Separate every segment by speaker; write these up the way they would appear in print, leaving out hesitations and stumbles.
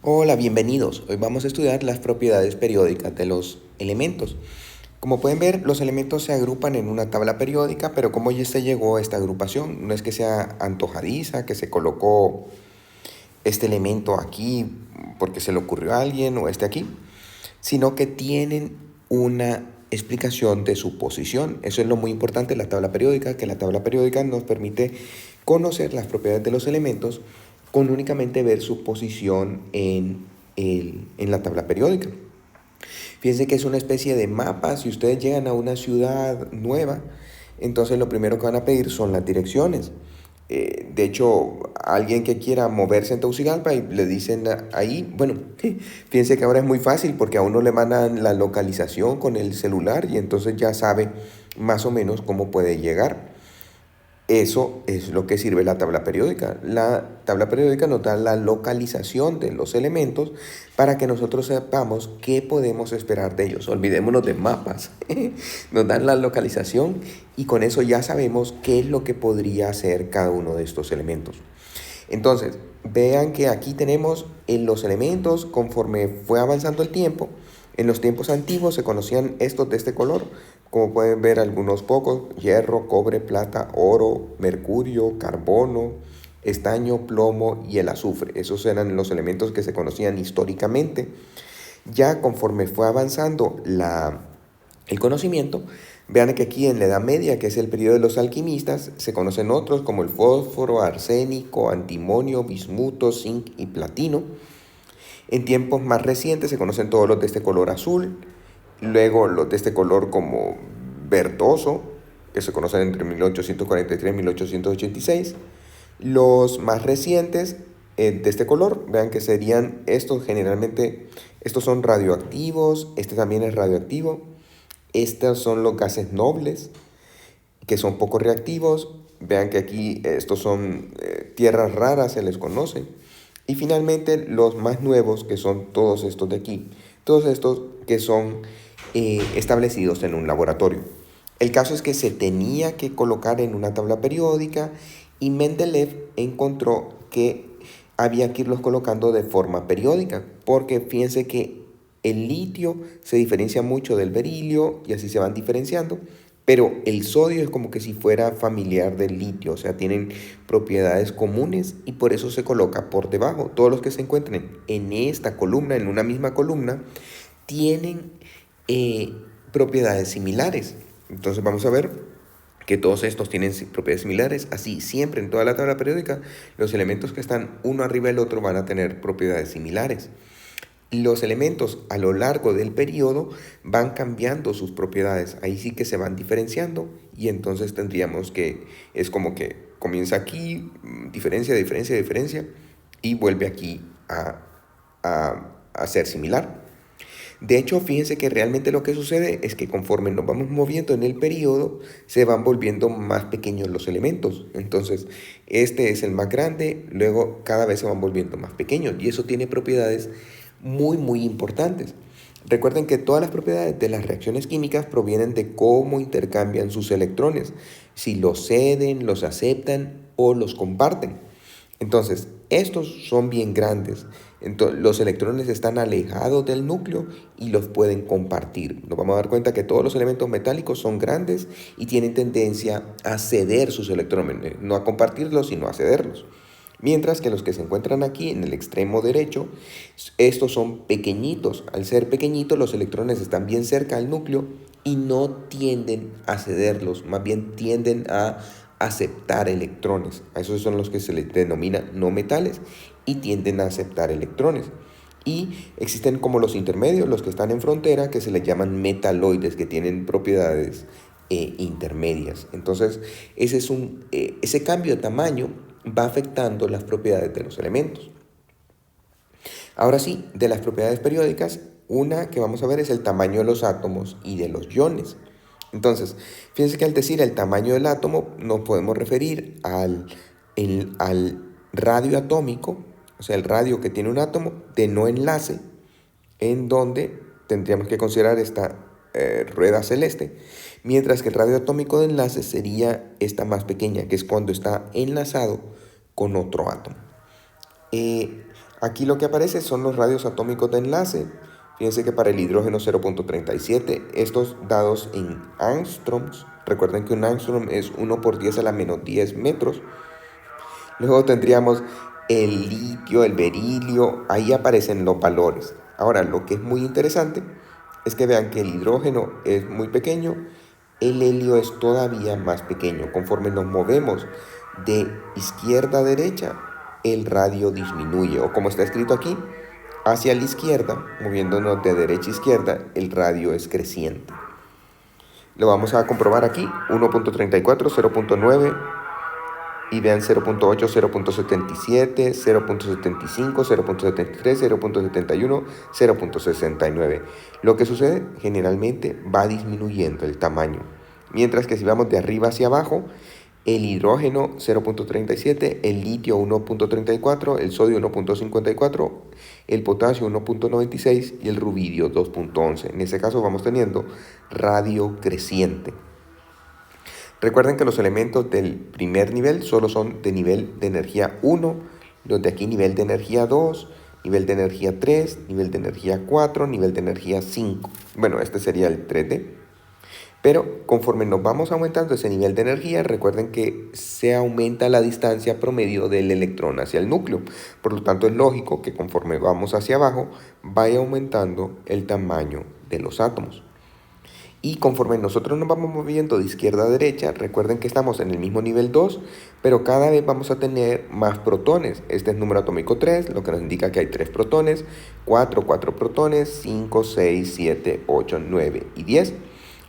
Speaker 1: Hola, bienvenidos. Hoy vamos a estudiar las propiedades periódicas de los elementos. Como pueden ver, los elementos se agrupan en una tabla periódica, pero ¿cómo ya se llegó a esta agrupación? No es que sea antojadiza, que se colocó este elemento aquí porque se le ocurrió a alguien o este aquí, sino que tienen una explicación de su posición. Eso es lo muy importante de la tabla periódica, que la tabla periódica nos permite conocer las propiedades de los elementos con únicamente ver su posición en la tabla periódica. Fíjense que es una especie de mapa. Si ustedes llegan a una ciudad nueva, entonces lo primero que van a pedir son las direcciones. De hecho, alguien que quiera moverse en Tegucigalpa y le dicen ahí, bueno, fíjense que ahora es muy fácil porque a uno le mandan la localización con el celular y entonces ya sabe más o menos cómo puede llegar. Eso es lo que sirve la tabla periódica. La tabla periódica nos da la localización de los elementos para que nosotros sepamos qué podemos esperar de ellos. Olvidémonos de mapas. Nos dan la localización y con eso ya sabemos qué es lo que podría hacer cada uno de estos elementos. Entonces, vean que aquí tenemos los elementos conforme fue avanzando el tiempo. En los tiempos antiguos se conocían estos de este color, como pueden ver algunos pocos: hierro, cobre, plata, oro, mercurio, carbono, estaño, plomo y el azufre. Esos eran los elementos que se conocían históricamente. Ya conforme fue avanzando el conocimiento, vean que aquí en la Edad Media, que es el periodo de los alquimistas, se conocen otros como el fósforo, arsénico, antimonio, bismuto, zinc y platino. En tiempos más recientes se conocen todos los de este color azul, luego los de este color como verdoso, que se conocen entre 1843 y 1886. Los más recientes de este color, vean que serían estos generalmente, estos son radioactivos, este también es radioactivo. Estos son los gases nobles, que son poco reactivos. Vean que aquí estos son tierras raras, se les conoce. Y finalmente los más nuevos, que son todos estos de aquí. Todos estos que son establecidos en un laboratorio. El caso es que se tenía que colocar en una tabla periódica y Mendeleev encontró que había que irlos colocando de forma periódica, porque fíjense que el litio se diferencia mucho del berilio y así se van diferenciando, pero el sodio es como que si fuera familiar del litio, o sea, tienen propiedades comunes y por eso se coloca por debajo. Todos los que se encuentren en esta columna, en una misma columna, tienen propiedades similares. Entonces vamos a ver que todos estos tienen propiedades similares. Así, siempre en toda la tabla periódica, los elementos que están uno arriba del otro van a tener propiedades similares. Los elementos a lo largo del periodo van cambiando sus propiedades. Ahí sí que se van diferenciando y entonces tendríamos que, es como que comienza aquí, diferencia, diferencia, diferencia, y vuelve aquí a ser similar. De hecho, fíjense que realmente lo que sucede es que conforme nos vamos moviendo en el periodo, se van volviendo más pequeños los elementos. Entonces, este es el más grande, luego cada vez se van volviendo más pequeños y eso tiene propiedades muy, muy importantes. Recuerden que todas las propiedades de las reacciones químicas provienen de cómo intercambian sus electrones, si los ceden, los aceptan o los comparten. Entonces, estos son bien grandes. Entonces, los electrones están alejados del núcleo y los pueden compartir. Nos vamos a dar cuenta que todos los elementos metálicos son grandes y tienen tendencia a ceder sus electrones, no a compartirlos, sino a cederlos. Mientras que los que se encuentran aquí en el extremo derecho, estos son pequeñitos. Al ser pequeñitos, los electrones están bien cerca al núcleo y no tienden a cederlos, más bien tienden a aceptar electrones. A esos son los que se les denomina no metales y tienden a aceptar electrones. Y existen como los intermedios, los que están en frontera, que se les llaman metaloides, que tienen propiedades intermedias. Entonces, ese cambio de tamaño va afectando las propiedades de los elementos. Ahora sí, de las propiedades periódicas, una que vamos a ver es el tamaño de los átomos y de los iones. Entonces, fíjense que al decir el tamaño del átomo nos podemos referir al radio atómico, o sea, el radio que tiene un átomo de no enlace, en donde tendríamos que considerar esta rueda celeste, mientras que el radio atómico de enlace sería esta más pequeña, que es cuando está enlazado con otro átomo. Eh, Aquí lo que aparece son los radios atómicos de enlace. Fíjense que para el hidrógeno 0.37, estos dados en angstroms. Recuerden que un angstrom es 1 por 10 a la menos 10 metros. Luego tendríamos el litio, el berilio, ahí aparecen los valores. Ahora, lo que es muy interesante es que vean que el hidrógeno es muy pequeño, el helio es todavía más pequeño. Conforme nos movemos de izquierda a derecha, el radio disminuye, o como está escrito aquí, hacia la izquierda, moviéndonos de derecha a izquierda, el radio es creciente. Lo vamos a comprobar aquí, 1.34, 0.9, y vean 0.8, 0.77, 0.75, 0.73, 0.71, 0.69. Lo que sucede generalmente va disminuyendo el tamaño. Mientras que si vamos de arriba hacia abajo, el hidrógeno 0.37, el litio 1.34, el sodio 1.54, el potasio 1.96 y el rubidio 2.11. En ese caso vamos teniendo radio creciente. Recuerden que los elementos del primer nivel solo son de nivel de energía 1, los de aquí nivel de energía 2, nivel de energía 3, nivel de energía 4, nivel de energía 5. Bueno, este sería el 3D. Pero conforme nos vamos aumentando ese nivel de energía, recuerden que se aumenta la distancia promedio del electrón hacia el núcleo. Por lo tanto, es lógico que conforme vamos hacia abajo, vaya aumentando el tamaño de los átomos. Y conforme nosotros nos vamos moviendo de izquierda a derecha, recuerden que estamos en el mismo nivel 2, pero cada vez vamos a tener más protones. Este es número atómico 3, lo que nos indica que hay 3 protones, 4 protones, 5, 6, 7, 8, 9 y 10.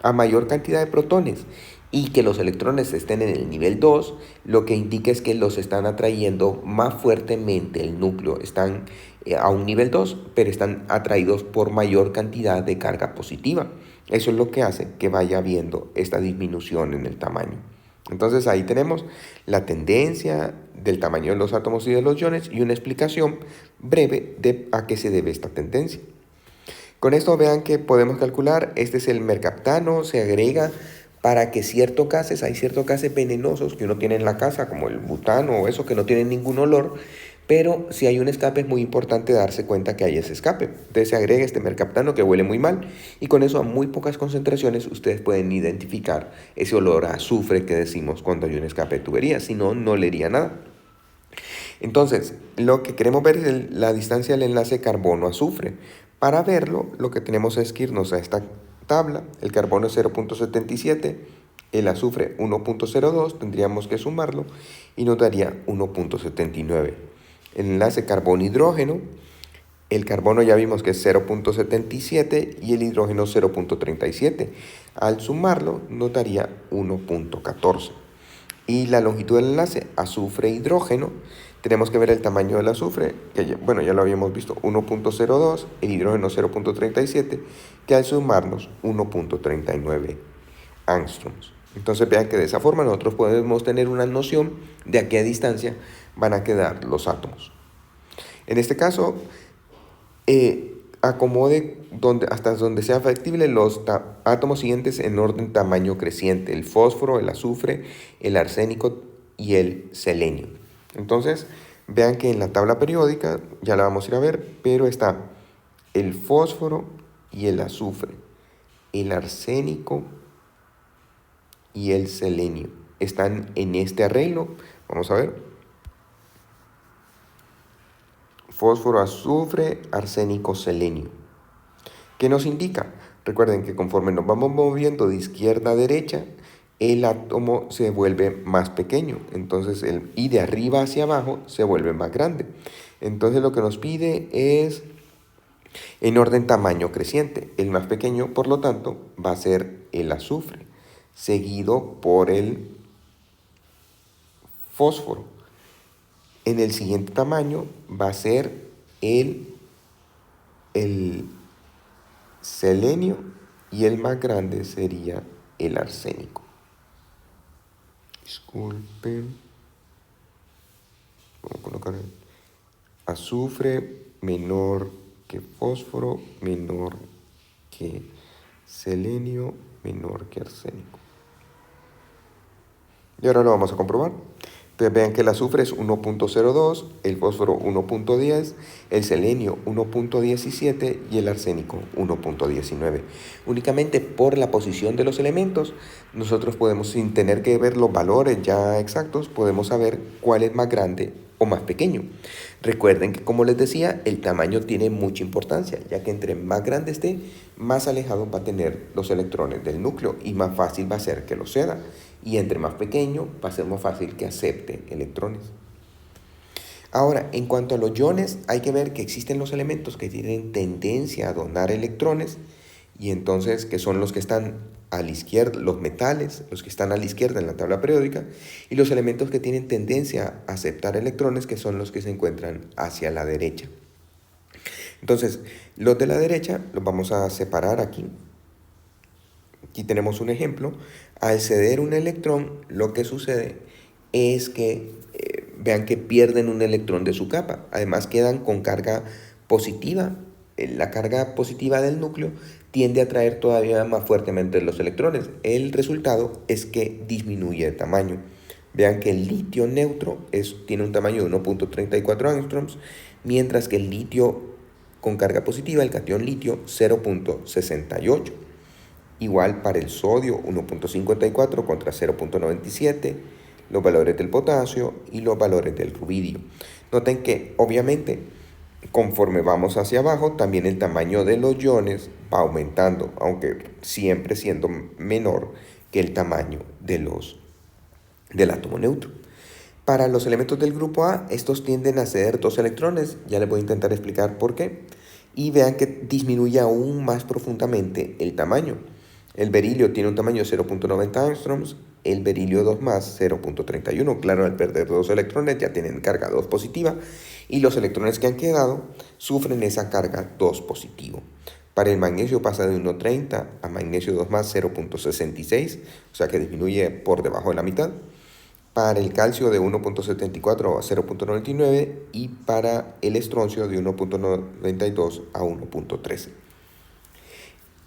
Speaker 1: A mayor cantidad de protones y que los electrones estén en el nivel 2, lo que indica es que los están atrayendo más fuertemente el núcleo. Están a un nivel 2, pero están atraídos por mayor cantidad de carga positiva. Eso es lo que hace que vaya habiendo esta disminución en el tamaño. Entonces ahí tenemos la tendencia del tamaño de los átomos y de los iones y una explicación breve de a qué se debe esta tendencia. Con esto vean que podemos calcular, este es el mercaptano, se agrega para que hay ciertos gases venenosos que uno tiene en la casa, como el butano o eso, que no tienen ningún olor, pero si hay un escape es muy importante darse cuenta que hay ese escape. Entonces se agrega este mercaptano que huele muy mal y con eso a muy pocas concentraciones ustedes pueden identificar ese olor a azufre que decimos cuando hay un escape de tubería, si no, no leería nada. Entonces, lo que queremos ver es la distancia del enlace carbono-azufre. Para verlo, lo que tenemos es que irnos a esta tabla. El carbono es 0.77, el azufre 1.02, tendríamos que sumarlo y nos daría 1.79. El enlace carbono-hidrógeno, el carbono ya vimos que es 0.77 y el hidrógeno 0.37. Al sumarlo nos daría 1.14. Y la longitud del enlace azufre-hidrógeno, tenemos que ver el tamaño del azufre, que ya lo habíamos visto, 1.02, el hidrógeno 0.37, que al sumarnos 1.39 angstroms. Entonces vean que de esa forma nosotros podemos tener una noción de a qué distancia van a quedar los átomos. En este caso, acomode hasta donde sea factible los átomos siguientes en orden tamaño creciente: el fósforo, el azufre, el arsénico y el selenio. Entonces, vean que en la tabla periódica, ya la vamos a ir a ver, pero está el fósforo y el azufre, el arsénico y el selenio. Están en este arreglo. Vamos a ver. Fósforo, azufre, arsénico, selenio. ¿Qué nos indica? Recuerden que conforme nos vamos moviendo de izquierda a derecha, el átomo se vuelve más pequeño. Entonces, y de arriba hacia abajo se vuelve más grande. Entonces, lo que nos pide es en orden tamaño creciente. El más pequeño, por lo tanto, va a ser el azufre, seguido por el fósforo. En el siguiente tamaño va a ser el selenio y el más grande sería el arsénico. Disculpen. Vamos a colocar azufre menor que fósforo, menor que selenio, menor que arsénico. Y ahora lo vamos a comprobar. Entonces vean que el azufre es 1.02, el fósforo 1.10, el selenio 1.17 y el arsénico 1.19. Únicamente por la posición de los elementos, nosotros podemos, sin tener que ver los valores ya exactos, podemos saber cuál es más grande o más pequeño. Recuerden que, como les decía, el tamaño tiene mucha importancia, ya que entre más grande esté, más alejado va a tener los electrones del núcleo y más fácil va a ser que lo ceda. Y entre más pequeño, va a ser más fácil que acepte electrones. Ahora, en cuanto a los iones, hay que ver que existen los elementos que tienen tendencia a donar electrones, y entonces que son los que están a la izquierda, los metales, los que están a la izquierda en la tabla periódica, y los elementos que tienen tendencia a aceptar electrones, que son los que se encuentran hacia la derecha. Entonces, los de la derecha los vamos a separar aquí. Aquí tenemos un ejemplo. Al ceder un electrón, lo que sucede es que vean que pierden un electrón de su capa. Además quedan con carga positiva. La carga positiva del núcleo tiende a atraer todavía más fuertemente los electrones. El resultado es que disminuye de tamaño. Vean que el litio neutro tiene un tamaño de 1.34 angstroms, mientras que el litio con carga positiva, el catión litio, 0.68. Igual para el sodio, 1.54 contra 0.97, los valores del potasio y los valores del rubidio. Noten que, obviamente, conforme vamos hacia abajo, también el tamaño de los iones va aumentando, aunque siempre siendo menor que el tamaño del átomo neutro. Para los elementos del grupo A, estos tienden a ceder 2 electrones, ya les voy a intentar explicar por qué, y vean que disminuye aún más profundamente el tamaño. El berilio tiene un tamaño de 0.90 angstroms, el berilio 2+, 0.31. Claro, al perder 2 electrones ya tienen carga 2 positiva, y los electrones que han quedado sufren esa carga 2 positivo. Para el magnesio pasa de 1.30 a magnesio 2+, 0.66, o sea que disminuye por debajo de la mitad. Para el calcio de 1.74 a 0.99 y para el estroncio de 1.92 a 1.13.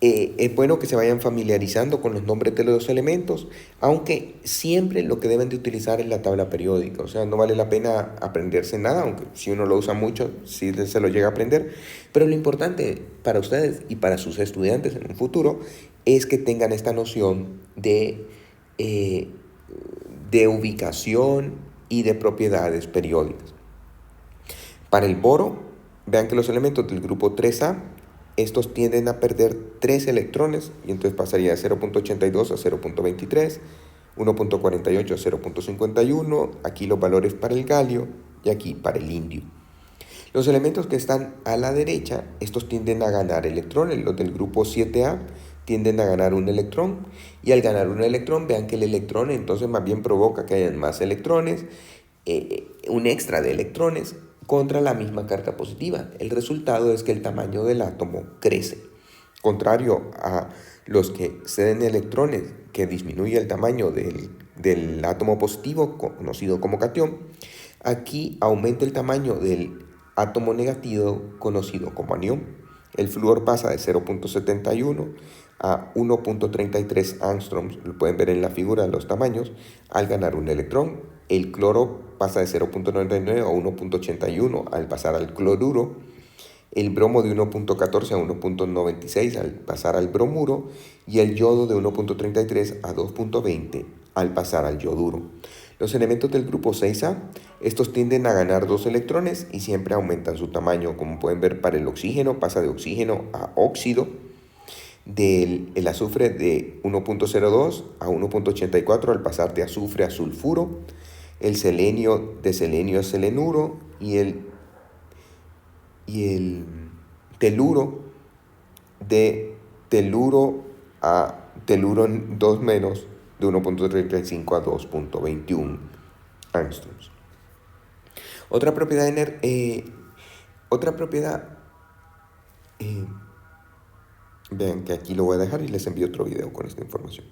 Speaker 1: Es bueno que se vayan familiarizando con los nombres de los elementos, aunque siempre lo que deben de utilizar es la tabla periódica. O sea, no vale la pena aprenderse nada, aunque si uno lo usa mucho, sí se lo llega a aprender. Pero lo importante para ustedes y para sus estudiantes en un futuro es que tengan esta noción de ubicación y de propiedades periódicas. Para el boro, vean que los elementos del grupo 3A, estos tienden a perder 3 electrones, y entonces pasaría de 0.82 a 0.23, 1.48 a 0.51, aquí los valores para el galio y aquí para el indio. Los elementos que están a la derecha, estos tienden a ganar electrones. Los del grupo 7A tienden a ganar un electrón, y al ganar un electrón, vean que el electrón entonces más bien provoca que hayan más electrones, un extra de electrones contra la misma carga positiva. El resultado es que el tamaño del átomo crece. Contrario a los que ceden electrones, que disminuye el tamaño del átomo positivo, conocido como catión, aquí aumenta el tamaño del átomo negativo, conocido como anión. El flúor pasa de 0.71 a 1.33 angstroms, lo pueden ver en la figura de los tamaños, al ganar un electrón. El cloro pasa de 0.99 a 1.81 al pasar al cloruro. El bromo de 1.14 a 1.96 al pasar al bromuro, y el yodo de 1.33 a 2.20 al pasar al yoduro. Los elementos del grupo 6A, estos tienden a ganar 2 electrones y siempre aumentan su tamaño. Como pueden ver, para el oxígeno pasa de oxígeno a óxido, el azufre de 1.02 a 1.84 al pasar de azufre a sulfuro, el selenio de selenio a selenuro, y el teluro de teluro a teluro 2 menos, de 1.35 a 2.21 angstroms. Otra propiedad, vean que aquí lo voy a dejar y les envío otro video con esta información.